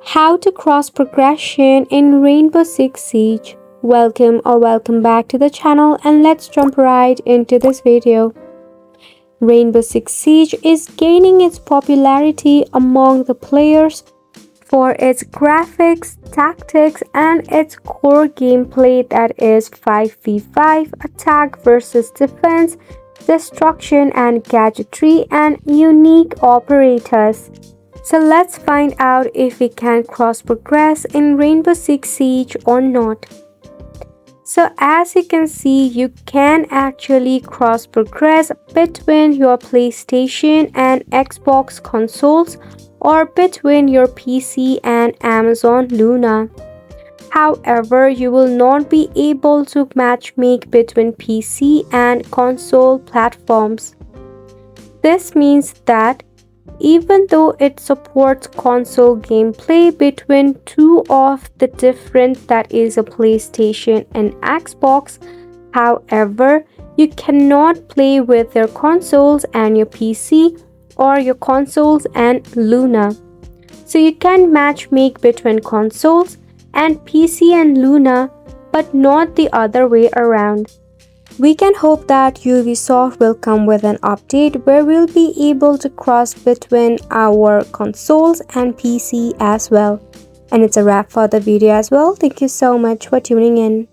How to cross progression in Rainbow Six Siege. Welcome back to the channel, and let's jump right into this video. Rainbow Six Siege is gaining its popularity among the players for its graphics, tactics, and its core gameplay that is 5v5, attack versus defense, destruction and gadgetry, and unique operators. So let's find out if we can cross progress in Rainbow Six Siege or not. So as you can see, you can actually cross progress between your PlayStation and Xbox consoles or between your PC and Amazon Luna. However, you will not be able to matchmake between PC and console platforms. This means that even though it supports console gameplay between two of the different, that is a PlayStation and Xbox, however, you cannot play with your consoles and your PC or your consoles and Luna. So you can matchmake between consoles and PC and Luna, but not the other way around. We can hope that Ubisoft will come with an update where we'll be able to cross between our consoles and PC as well. And it's a wrap for the video as well. Thank you so much for tuning in.